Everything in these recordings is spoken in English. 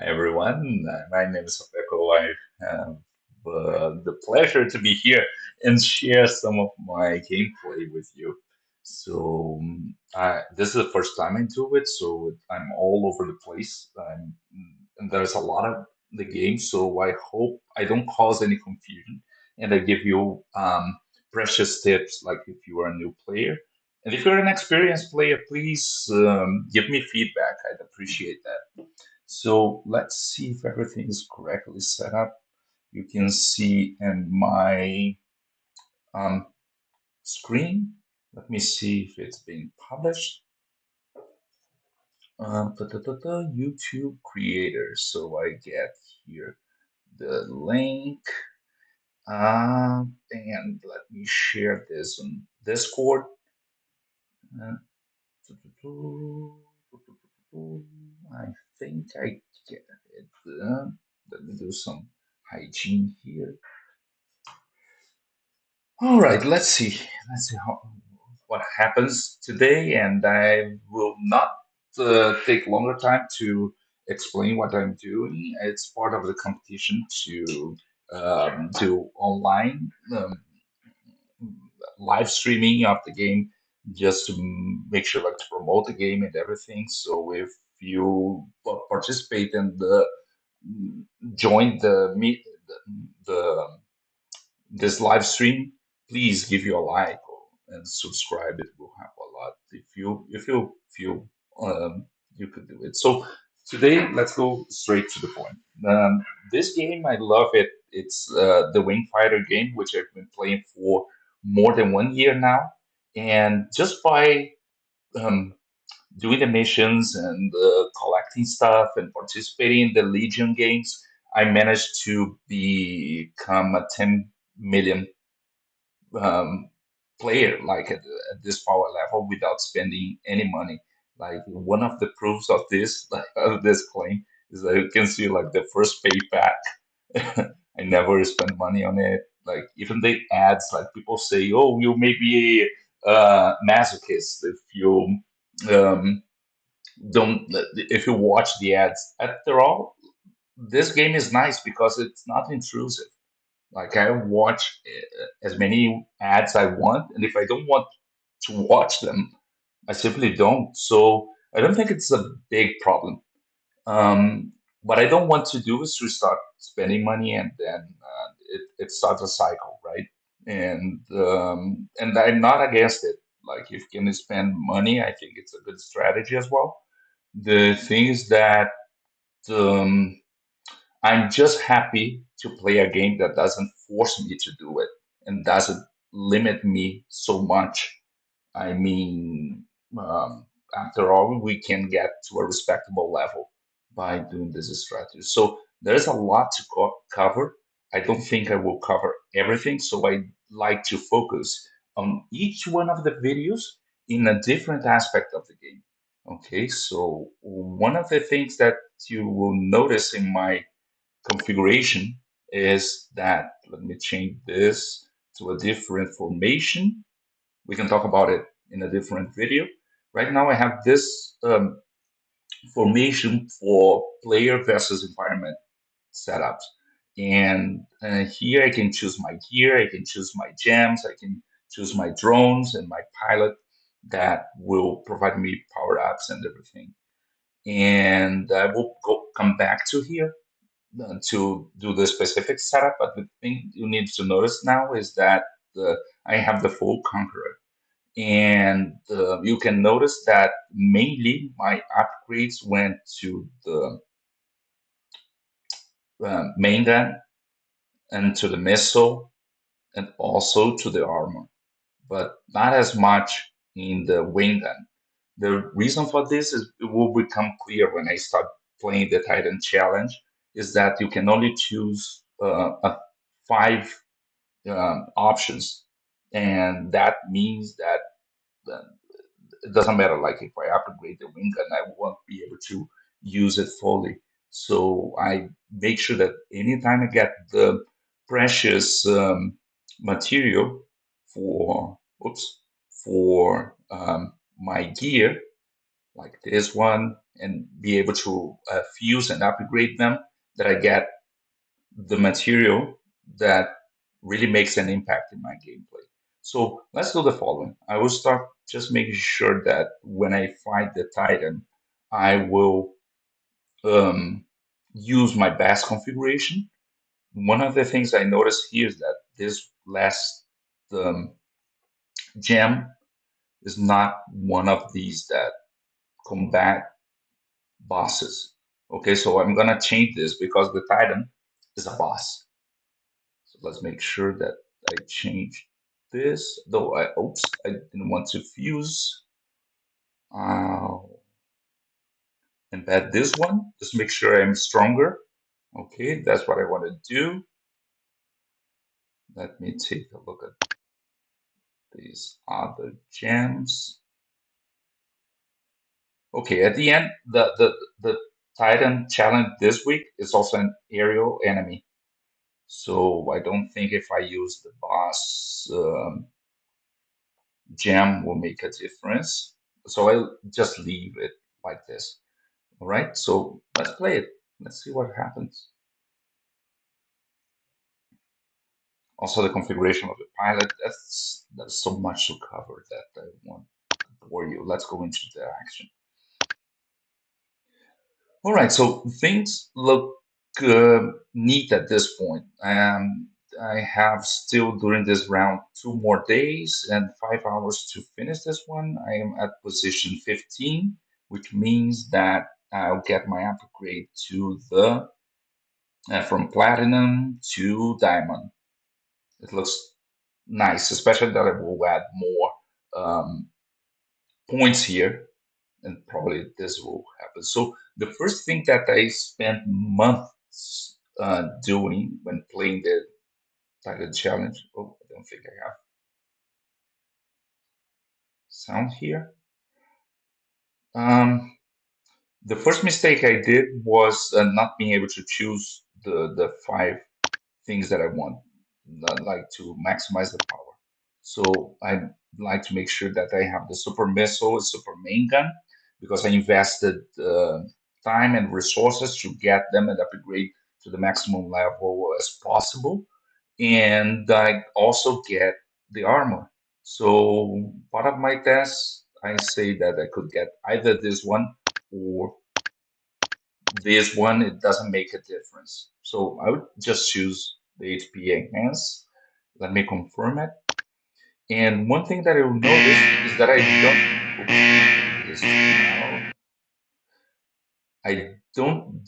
Hi everyone, my name is sapeco. I have the pleasure to be here and share some of my gameplay with you. This is the first time I do it, so I'm all over the place. And there's a lot of the game, so I hope I don't cause any confusion, and I give you precious tips, like if you are a new player. And if you're an experienced player, please give me feedback. I'd appreciate that. So let's see if everything is correctly set up. You can see in my um, screen. Let me see if it's being published. YouTube creator. So I get here the link. And let me share this on Discord. Uh, I think I get it. Let me do some hygiene here. All right, let's see. What happens today, and I will not take longer time to explain what I'm doing. It's part of the competition to do online live streaming of the game, just to make sure, like, to promote the game and everything. So if you participate and join the meet the this live stream, please give you a like and subscribe. It will help a lot if you feel you could do it. So today, let's go straight to the point. This game, I love it. It's the Wing Fighter game, which I've been playing for more than 1 year now, and just by um, doing the missions and collecting stuff and participating in the Legion games, I managed to become a 10 million um, player, like at this power level, without spending any money. Like, one of the proofs of this of this claim is that you can see, like, the first payback. I never spend money on it. Like, even the ads, like, people say, "Oh, you may be a masochist if you um, don't if you watch the ads." After all, this game is nice because it's not intrusive. Like, I watch as many ads I want, and if I don't want to watch them, I simply don't. So I don't think it's a big problem. Um, what I don't want to do is to start spending money, and then it starts a cycle, right? And I'm not against it. Like, if you can spend money, I think it's a good strategy as well. The thing is that um, I'm just happy to play a game that doesn't force me to do it and doesn't limit me so much. I mean, after all, we can get to a respectable level by doing this strategy. So there's a lot to cover. I don't think I will cover everything, so I like to focus on each one of the videos in a different aspect of the game. Okay, so one of the things that you will notice in my configuration is that, let me change this to a different formation. We can talk about it in a different video. Right now, I have this formation for player versus environment setups. And here I can choose my gear, I can choose my gems, I can choose my drones and my pilot that will provide me power ups and everything. And I will come back to here to do the specific setup. But the thing you need to notice now is that I have the full Conqueror. And you can notice that mainly my upgrades went to the main gun and to the missile and also to the armor, but not as much in the wing gun. The reason for this is it will become clear when I start playing the Titan Challenge, is that you can only choose five options, and that means that uh, it doesn't matter. Like, if I upgrade the wing gun, I won't be able to use it fully. So I make sure that anytime I get the precious material for oops for my gear, like this one and be able to fuse and upgrade them, that I get the material that really makes an impact in my gameplay. So let's do the following. I will start just making sure that when I fight the Titan, I will um, use my best configuration. One of the things I noticed here is that this last um, gem is not one of these that combat bosses. Okay, so I'm gonna change this because the Titan is a boss. So let's make sure that I change this, though oops, I didn't want to fuse. I'll embed this one, just make sure I'm stronger. Okay, that's what I want to do. Let me take a look at these other gems. Okay, at the end, the Titan challenge this week is also an aerial enemy. So I don't think if I use the boss gem will make a difference. So I'll just leave it like this. All right, so let's play it. Let's see what happens. Also, the configuration of the pilot, that's so much to cover that I won't bore you. Let's go into the action. All right, so things look neat at this point. I have still during this round 2 more days and 5 hours to finish this one. I am at position 15, which means that I'll get my upgrade to the from platinum to diamond. It looks nice, especially that I will add more points here, and probably this will happen. So the first thing that I spent months doing when playing the Titan Challenge. Oh, I don't think I have sound here. Um, the first mistake I did was not being able to choose the five things that I want, like to maximize the power. So I like to make sure that I have the super missile, and super main gun, because I invested time and resources to get them and upgrade to the maximum level as possible. And I also get the armor. So part of my test, I say that I could get either this one or this one. It doesn't make a difference. So I would just choose the HP enhance. Let me confirm it. And one thing that I will notice is that I don't, oops, maybe this is too loud. I don't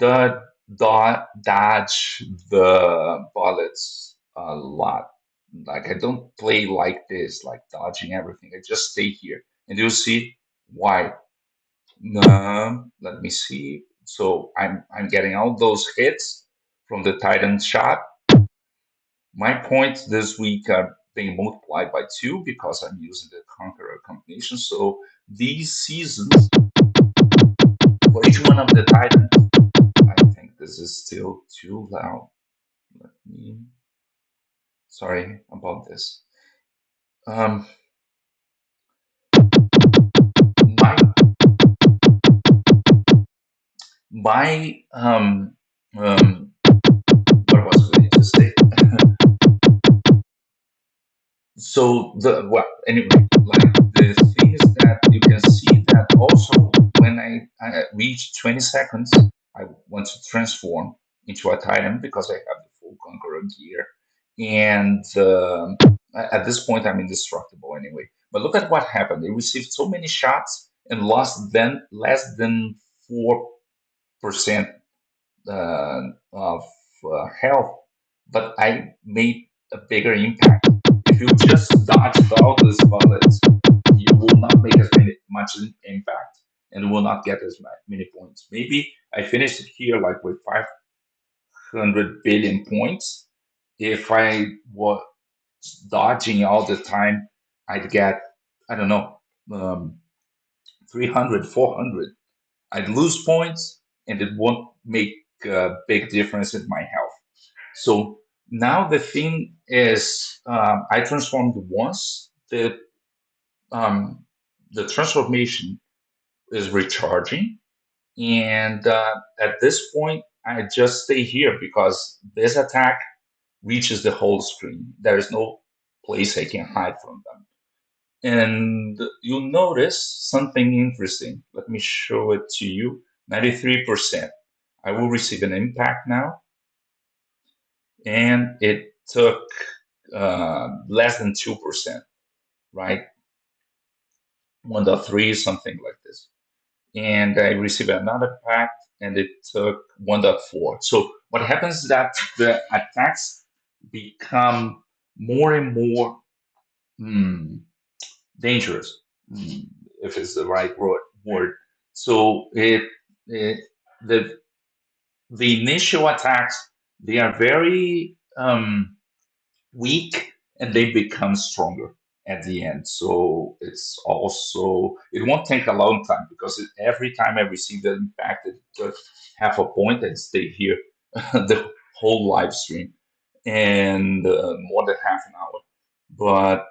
dodge the bullets a lot. Like I don't play like this, like dodging everything. I just stay here, and you'll see why. Let me see. So I'm getting all those hits from the Titan shot. My points this week are being multiplied by two because I'm using the Conqueror combination. So these seasons for each one of the Titans, I think this is still too loud. Let me, sorry about this. Um, my my what was I going to say? So the well, anyway, like the thing is that you can see that also when I reach 20 seconds, I want to transform into a Titan because I have the full Conqueror gear, and at this point I'm indestructible anyway. But look at what happened. They received so many shots and lost then less than 4% of health, but I made a bigger impact. If you just dodge all these bullets, you will not make as much impact and will not get as many points. Maybe I finished it here like with 500 billion points. If I was dodging all the time, I'd get, I don't know, 300, 400. I'd lose points and it won't make a big difference in my health. So now the thing is, I transformed once. Um, the transformation is recharging, And at this point, I just stay here because this attack reaches the whole screen. There is no place I can hide from them. And you'll notice something interesting. Let me show it to you. 93%. I will receive an impact now, and it took less than 2%, right? 1.3, something like this. And I received another pack and it took 1.4. So what happens is that the attacks become more and more mm, dangerous, mm, if it's the right word. So it the the initial attacks, they are very weak and they become stronger at the end. So it's also, it won't take a long time because every time I receive the impact, it took half a point and stay here the whole live stream and more than half an hour. But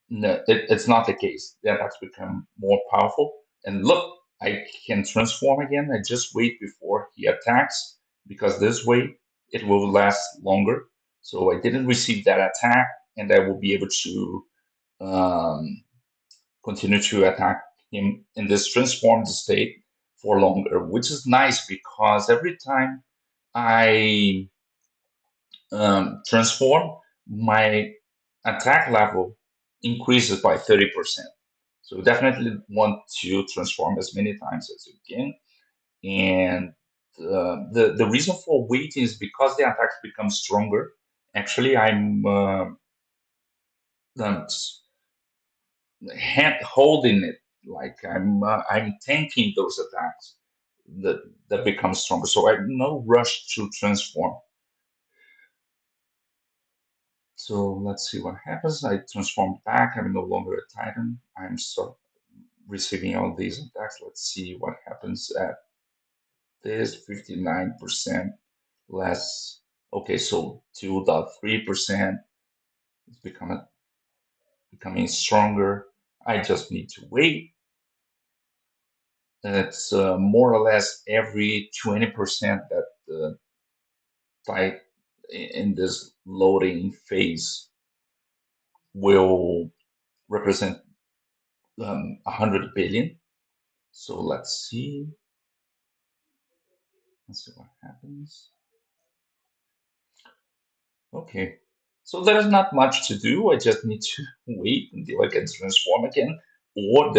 no, it's not the case. The attacks become more powerful. And look, I can transform again. I just wait before he attacks because this way it will last longer. So I didn't receive that attack, and I will be able to um, continue to attack him in this transformed state for longer, which is nice because every time I transform, my attack level increases by 30%. So definitely want to transform as many times as you can. And the reason for waiting is because the attacks become stronger. Actually, I'm um, holding it like I'm tanking those attacks that become stronger. So I no rush to transform. So let's see what happens. I transform back. I'm no longer a Titan. I'm so receiving all these attacks. Let's see what happens at this 59% less. Okay, so 2.3% is becoming stronger. I just need to wait. And it's more or less every 20% that the type in this loading phase will represent 100 billion. So let's see what happens. Okay. So there is not much to do. I just need to wait until I can transform again, or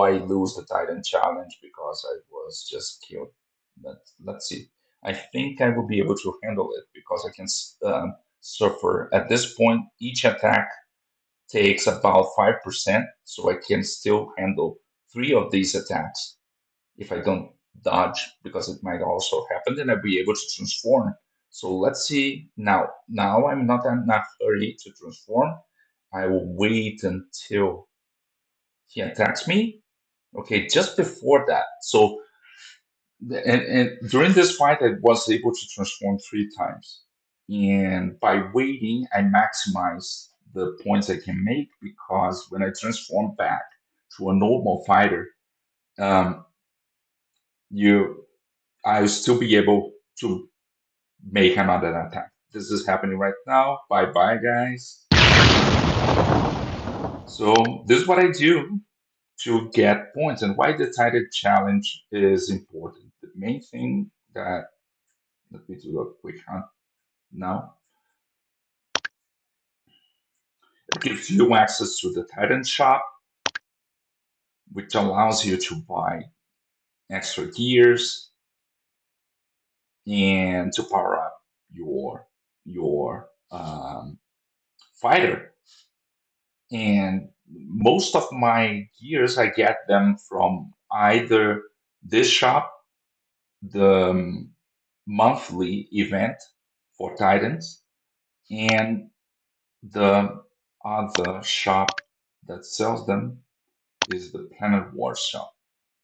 I lose the Titan challenge because I was just killed. But let's see. I think I will be able to handle it because I can suffer. At this point, each attack takes about 5%, so I can still handle three of these attacks if I don't dodge, because it might also happen, then I'll be able to transform. So let's see now. Now I'm not in a hurry to transform. I will wait until he attacks me. Okay, just before that. So and during this fight, I was able to transform three times. And by waiting, I maximize the points I can make because when I transform back to a normal fighter, um, you I will still be able to make another attack. This is happening right now. Bye bye, guys. So, this is what I do to get points and why the title challenge is important. The main thing that, let me do a quick hunt now, it gives you access to the Titan shop, which allows you to buy extra gears and to power up your fighter. And most of my gears, I get them from either this shop, the monthly event for Titans, and the other shop that sells them is the Planet War shop.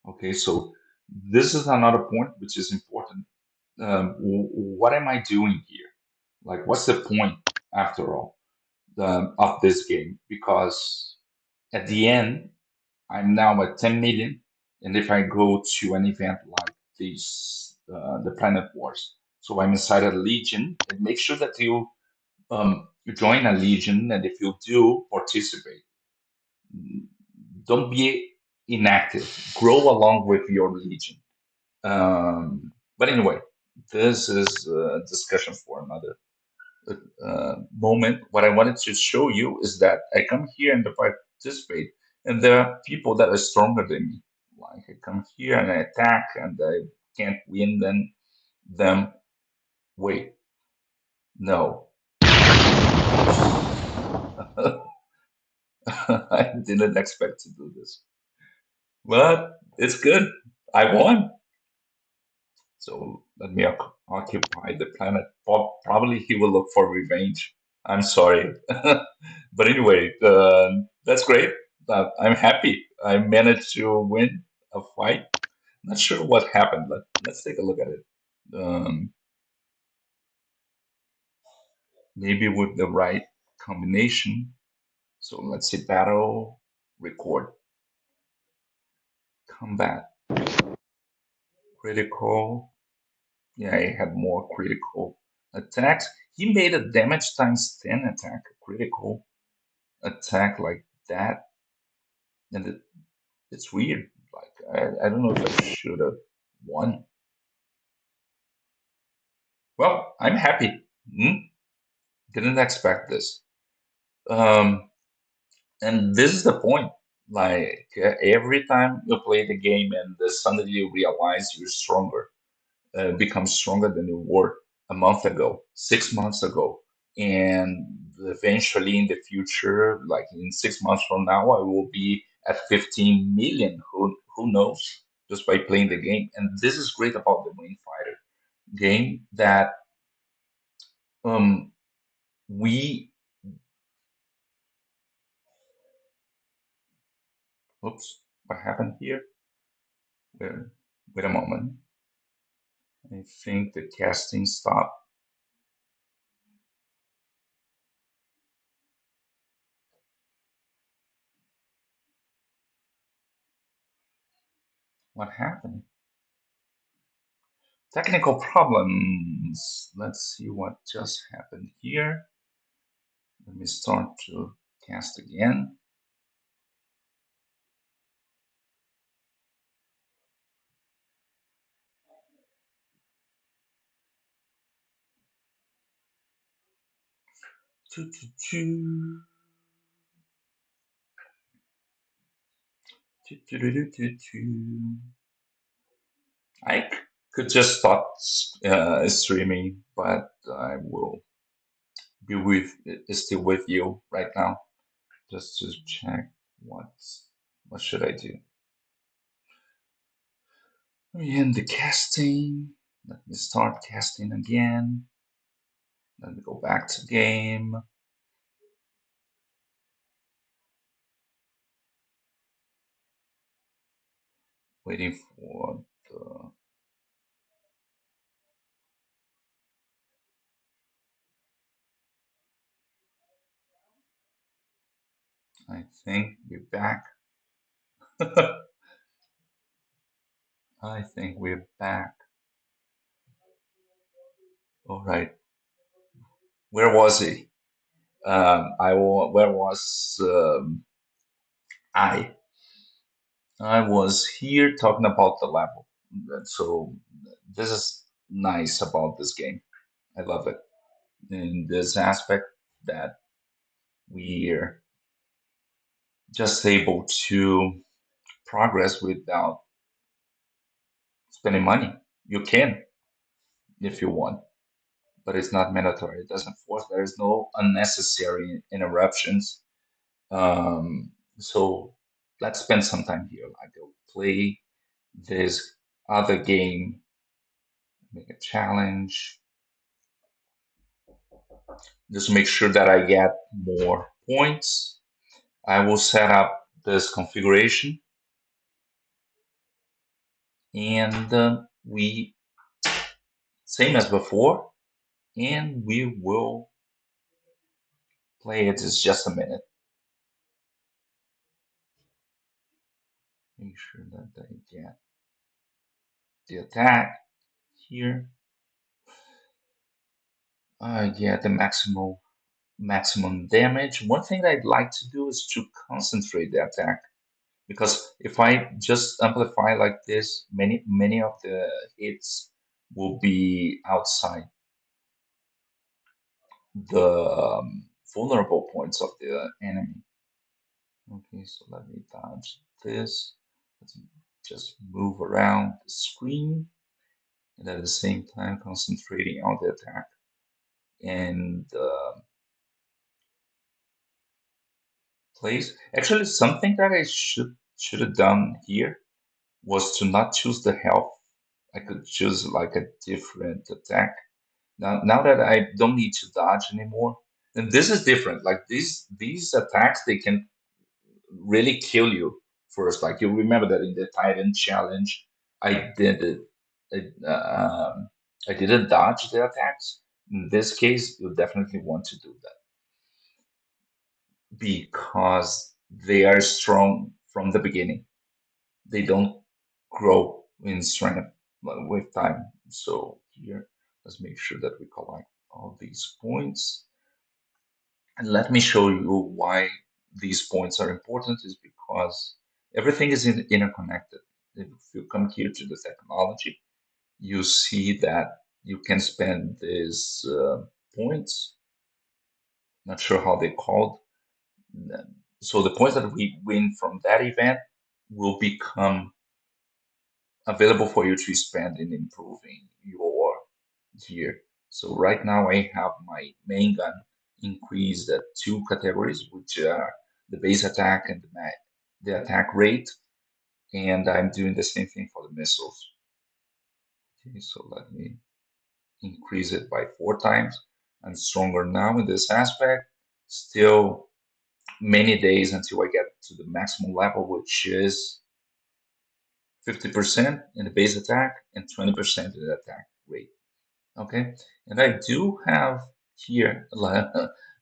Okay, so this is another point which is important. What am I doing here? Like, what's the point after all of this game? Because at the end, I'm now at 10 million. And if I go to an event like the Planet Wars, so I'm inside a legion, and make sure that you join a legion, and if you do participate, don't be inactive. Grow along with your legion. But anyway, this is a discussion for another moment. What I wanted to show you is that I come here and participate, and there are people that are stronger than me. Like I come here and I attack, and I can't win then them. Wait, no. Oops. I didn't expect to do this. But it's good. I won. So let me occupy the planet. Probably he will look for revenge. I'm sorry. But anyway, that's great. I'm happy. I managed to win a fight. Not sure what happened. Let's take a look at it. Um, Maybe with the right combination. So let's say battle, record, combat, critical. Yeah, he had more critical attacks. He made a damage times 10 attack, a critical attack like that. And it's weird. Like, I don't know if I should have won. Well, I'm happy. Hmm? Didn't expect this. Um, and this is the point. Like, every time you play the game and suddenly you realize you're stronger, become stronger than you were a month ago, 6 months ago. And eventually in the future, like in 6 months from now, I will be at 15 million. Who knows? Just by playing the game. And this is great about the Wing Fighter game that um we oops, what happened here? Wait, wait a moment. I think the casting stopped. What happened? Technical problems. Let's see what just happened here. Let me start to cast again. Choo, choo, choo. Choo, choo, choo, choo, choo. I could just stop streaming, but I will be still with you right now just to check what should I do. Let me end the casting. Let me start casting again. Let me go back to game. Waiting for the. I think we're back. I think we're back. All right. Where was he? Where was I? I was here talking about the level. So this is nice about this game. I love it in this aspect that we're just able to progress without spending money. You can if you want, but it's not mandatory. It doesn't force. There is no unnecessary interruptions. So let's spend some time here. Like go play this other game, make a challenge, just make sure that I get more points. I will set up this configuration and we, same as before, and we will play it. It's just a minute. Make sure that I get the attack here. I get the maximum damage. One thing I'd like to do is to concentrate the attack because if I just amplify like this, many of the hits will be outside the vulnerable points of the enemy. Okay, so let me dodge this. Let's just move around the screen and at the same time concentrating on the attack. And place. Actually, something that I should have done here was to not choose the health. I could choose like a different attack. Now that I don't need to dodge anymore, and this is different. Like these attacks, they can really kill you first. Like you remember that in the Titan challenge, I did it. I didn't dodge the attacks. In this case, you definitely want to do that because they are strong from the beginning. They don't grow in strength with time. So here, let's make sure that we collect all these points. And let me show you why these points are important is because everything is interconnected. If you come here to the technology, you see that you can spend these points, not sure how they called. So the points that we win from that event will become available for you to spend in improving your gear. So right now I have my main gun increased at two categories, which are the base attack and the attack rate, and I'm doing the same thing for the missiles. Okay, so let me increase it by four times. I'm stronger now in this aspect. Still many days until I get to the maximum level, which is 50% in the base attack and 20% in the attack rate. Okay, and I do have here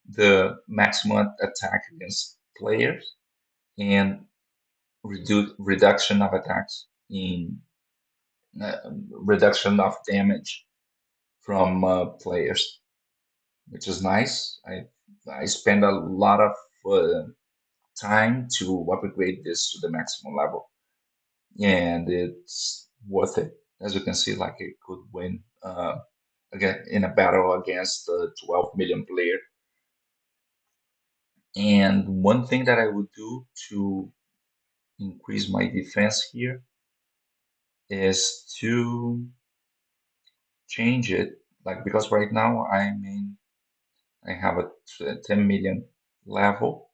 the maximum attack against players and reduction of attacks in reduction of damage from players, which is nice. I spend a lot of uh, time to upgrade this to the maximum level, and it's worth it. As you can see, like it could win again in a battle against 12 million player. And one thing that I would do to increase my defense here is to change it. Like because right now I have a 10 million level.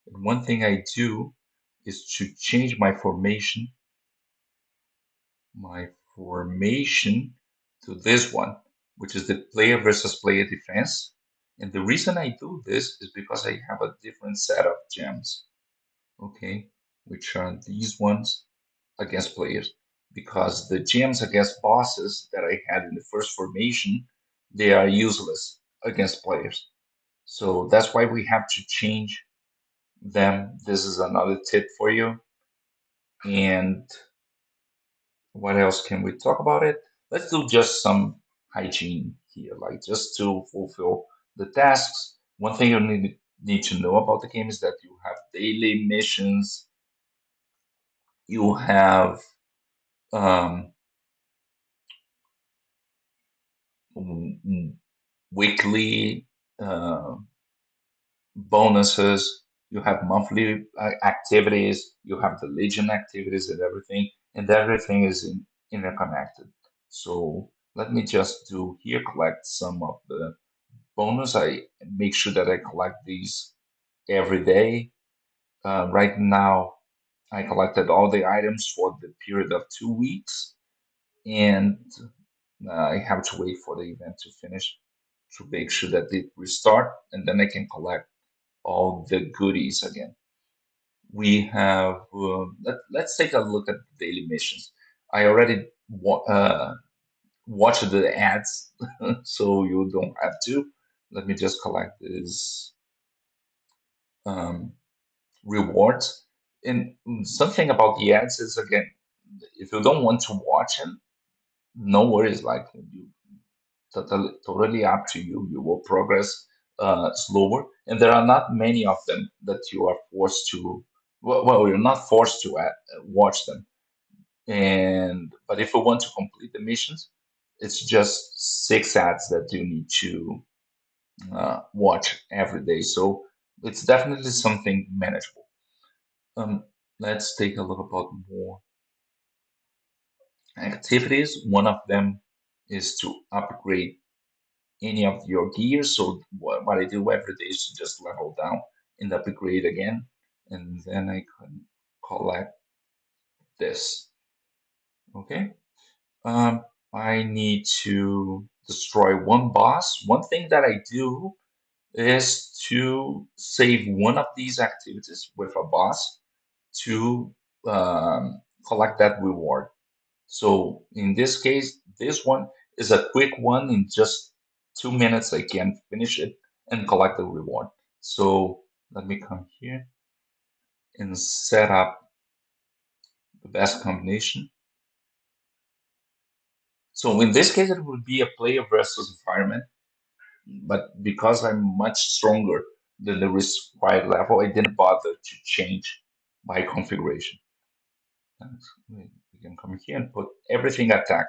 And one thing I do is to change my formation to this one, which is the player versus player defense. And the reason I do this is because I have a different set of gems, okay, which are these ones against players. Because the gems against bosses that I had in the first formation, they are useless against players. So that's why we have to change them. This is another tip for you. And what else can we talk about it? Let's do just some hygiene here, like just to fulfill the tasks. One thing you need to know about the game is that you have daily missions, you have um, weekly uh, bonuses, you have monthly activities, you have the Legion activities and everything is interconnected. So let me just do here, collect some of the bonus. I make sure that I collect these every day. Right now, I collected all the items for the period of 2 weeks, and I have to wait for the event to finish to make sure that it restart, and then I can collect all the goodies again. We have, let's take a look at the daily missions. I already watched the ads, so you don't have to. Let me just collect this um, rewards. And something about the ads is again, if you don't want to watch them, no worries. Like you totally up to you. You will progress slower, and there are not many of them that you are forced to. Well, you're not forced to watch them. And but if you want to complete the missions, it's just six ads that you need to watch every day. So it's definitely something manageable. Um, let's take a look about more activities. One of them is to upgrade any of your gear. So what I do every day is to just level down and upgrade again, and then I can collect this. Okay. Um, I need to destroy one boss. One thing that I do is to save one of these activities with a boss to collect that reward. So in this case, this one is a quick one. In just 2 minutes, I can finish it and collect the reward. So let me come here and set up the best combination. So in this case, it would be a player versus environment, but because I'm much stronger than the required level, I didn't bother to change my configuration. We can come here and put everything attack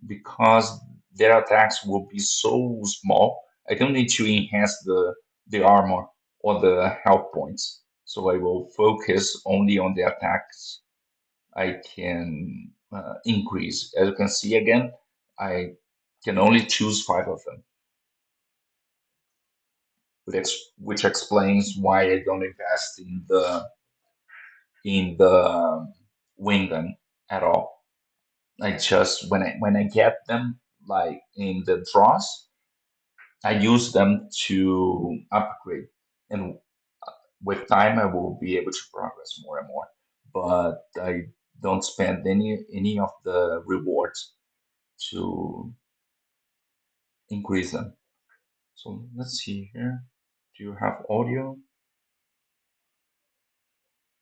because their attacks will be so small. I don't need to enhance the armor or the health points. So I will focus only on the attacks I can increase. As you can see again, I can only choose five of them, which explains why I don't invest in the wing gun at all. I just when I get them like in the draws, I use them to upgrade, and with time I will be able to progress more and more. But I don't spend any of the rewards to increase them. So let's see here. Do you have audio?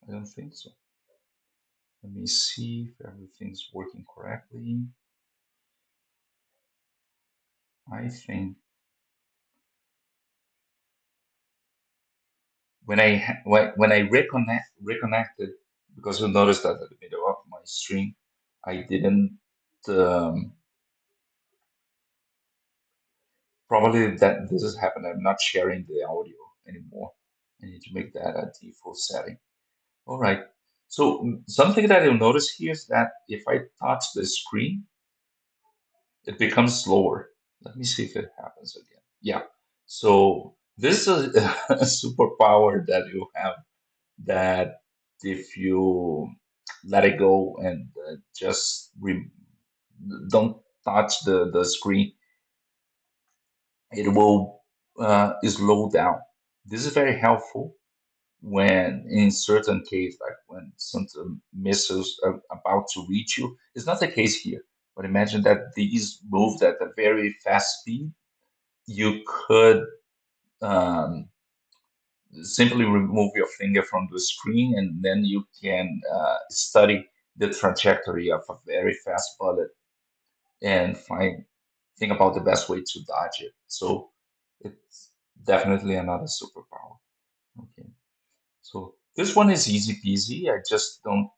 I don't think so. Let me see if everything's working correctly. I think when I reconnected, because you noticed that at the middle of my stream I didn't um, probably that this has happened. I'm not sharing the audio anymore. I need to make that a default setting. All right. So something that you'll notice here is that if I touch the screen, it becomes slower. Let me see if it happens again. Yeah. So this is a superpower that you have that if you let it go and just don't touch the screen, it will slow down. This is very helpful when in certain case, like when some missiles are about to reach you. It's not the case here, but imagine that these moved at a very fast speed. You could um, simply remove your finger from the screen and then you can study the trajectory of a very fast bullet and think about the best way to dodge it. So it's definitely another superpower. Okay, so this one is easy peasy. I just don't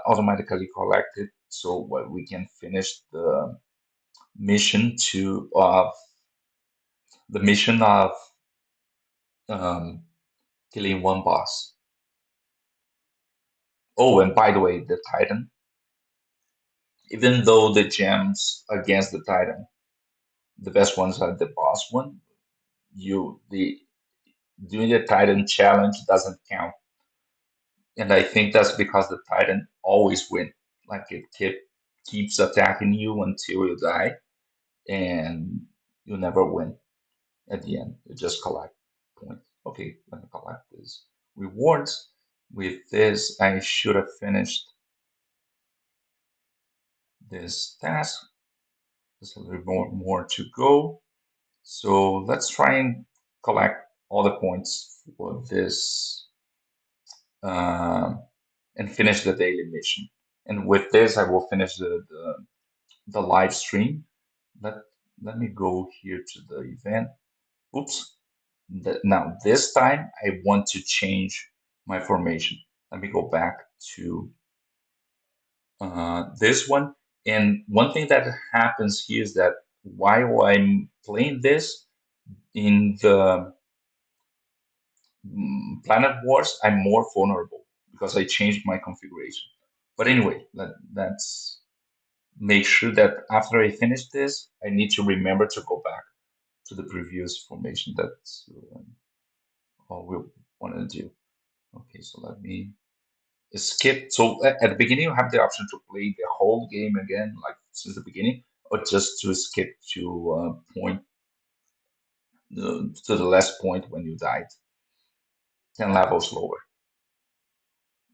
automatically collect it, so we can finish mission to of the mission of um, killing one boss. Oh, and by the way, the Titan. Even though the gems against the Titan, the best ones are the boss one. The doing the Titan challenge doesn't count, and I think that's because the Titan always win. Like keeps attacking you until you die, and you never win at the end. You just collect points. Okay, let me collect these rewards. With this, I should have finished this task. There's a little more to go. So let's try and collect all the points for this. Um, and finish the daily mission. And with this, I will finish the live stream. Let let me go here to the event. Oops. Now this time I want to change my formation. Let me go back to this one. And one thing that happens here is that while I'm playing this in the Planet Wars, I'm more vulnerable because I changed my configuration. But anyway, let's make sure that after I finish this, I need to remember to go back to the previous formation. That's all we want to do. Okay, so let me skip. So at the beginning, you have the option to play the whole game again, like since the beginning, or just to skip to point to the last point when you died, 10 levels lower.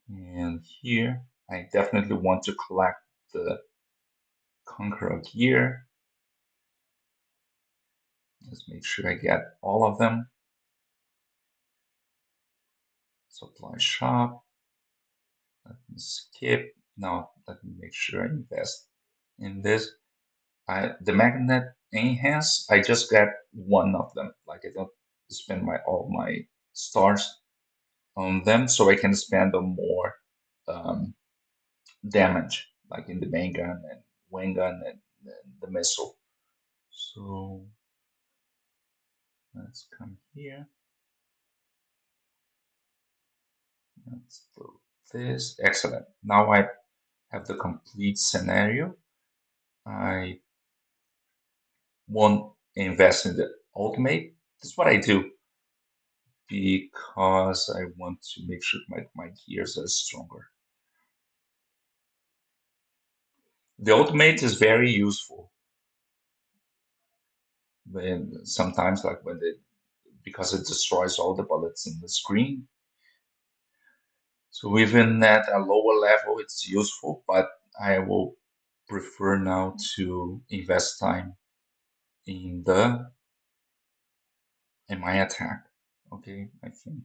And here, I definitely want to collect the Conqueror gear. Let's make sure I get all of them. Supply shop. Let me skip. Now let me make sure I invest in this. The magnet enhance. I just got one of them. Like I don't spend my all my stars on them, so I can spend on more um, damage, like in the main gun and wing gun and the missile. So let's come here. Let's do this. Excellent. Now I have the complete scenario. I won't invest in the ultimate. That's what I do because I want to make sure my gears are stronger. The ultimate is very useful when sometimes like when they because it destroys all the bullets in the screen. So even at a lower level, it's useful, but I will prefer now to invest time in the in my attack. Okay, I think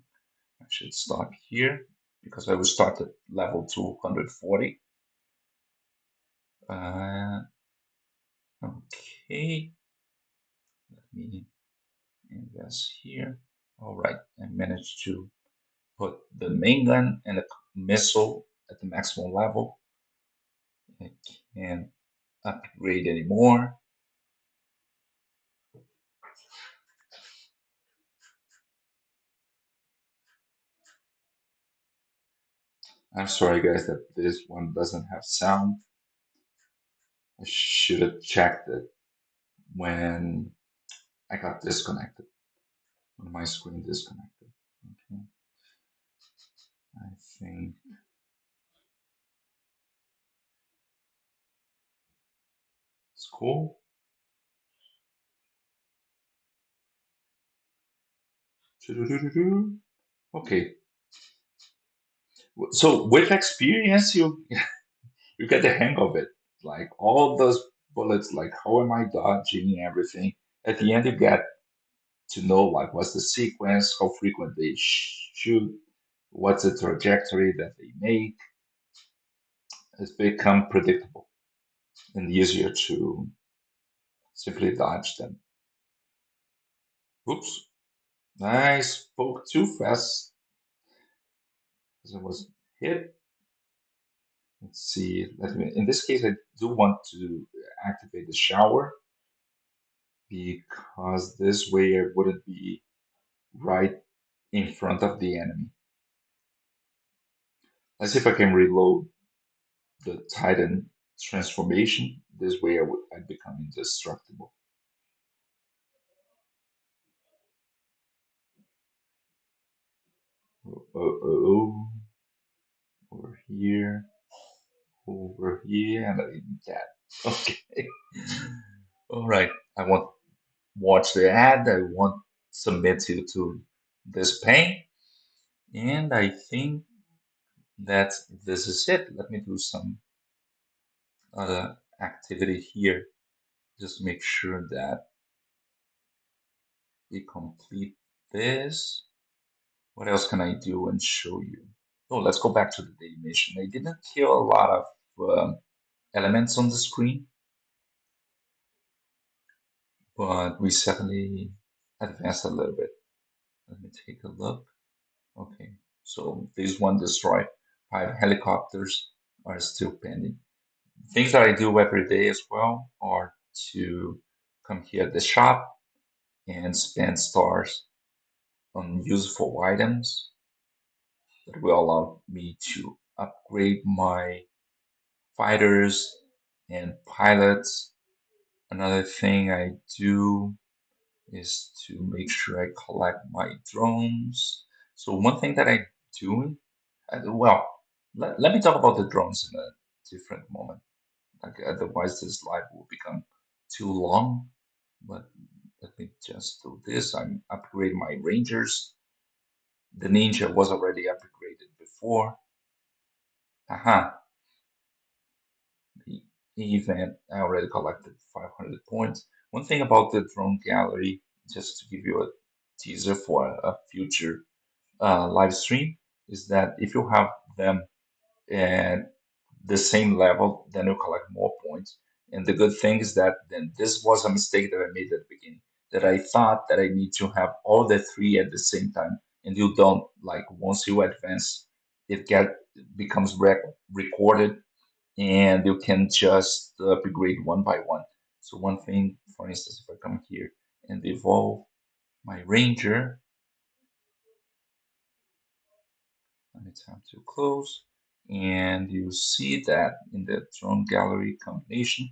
I should stop here because I will start at level 240. Uh, okay, let me invest here. All right, I managed to put the main gun and the missile at the maximum level. I can't upgrade anymore. I'm sorry, guys, that this one doesn't have sound. I should have checked it when I got disconnected, when my screen disconnected. Okay, I think it's cool. Okay, so with experience, you get the hang of it. Like all those bullets, like how am I dodging everything? At the end, you get to know like what's the sequence, how frequent they shoot, what's the trajectory that they make. It's become predictable and easier to simply dodge them. Oops, I spoke too fast because I was hit. Let's see. In this case, I do want to activate the shower because this way I wouldn't be right in front of the enemy. Let's see if I can reload the Titan transformation. This way I'd become indestructible. Oh, over here, over here, and I'm dead. Okay. All right. I won't watch the ad. I won't submit you to this pain. And I think that this is it. Let me do some other activity here. Just make sure that we complete this. What else can I do and show you? Oh, let's go back to the daily mission. I didn't kill a lot of elements on the screen, but we certainly advanced a little bit. Let me take a look. Okay, so this one destroyed. 5 helicopters are still pending. Things that I do every day as well are to come here at the shop and spend stars on useful items that will allow me to upgrade my fighters and pilots. Another thing I do is to make sure I collect my drones. So one thing that I do, well, let me talk about the drones in a different moment. Like otherwise, this live will become too long. But let me just do this. I'm upgrading my rangers. The ninja was already upgraded before. Aha, the event I already collected 500 points. One thing about the drone gallery, just to give you a teaser for a future live stream, is that if you have them and the same level, then you collect more points. And the good thing is that then this was a mistake that I made at the beginning, that I thought that I need to have all the three at the same time, and you don't. Like once you advance, it get becomes recorded, and you can just upgrade one by one. So one thing, for instance, if I come here and evolve my ranger, let me tap to close. And you see that in the drone gallery combination,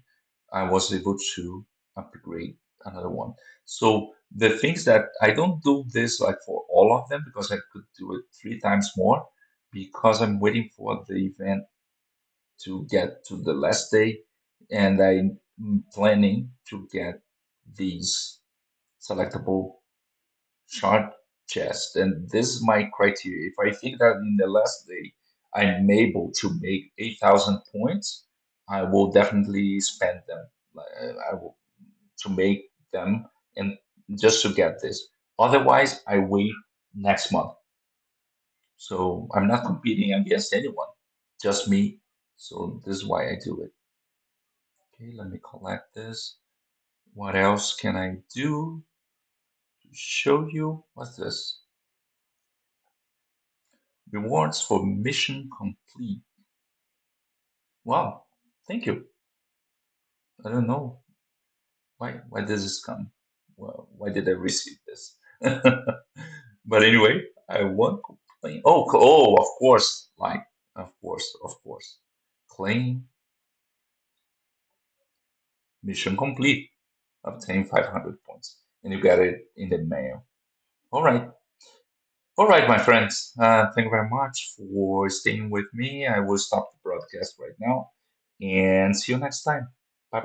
I was able to upgrade another one. So the things that I don't do this like for all of them because I could do it 3 times more because I'm waiting for the event to get to the last day and I'm planning to get these selectable short chest. And this is my criteria. If I think that in the last day I'm able to make 8,000 points, I will definitely spend them. I will to make them and just to get this. Otherwise, I wait next month. So I'm not competing against anyone, just me. So this is why I do it. Okay, let me collect this. What else can I do to show you? What's this? Rewards for mission complete. Wow, thank you. I don't know why does this come. Well, why did I receive this? But anyway, I won't complain. Oh, of course, like of course. Claim mission complete. Obtain 500 points, and you get it in the mail. All right, all right, my friends. Thank you very much for staying with me. I will stop the broadcast right now, and see you next time.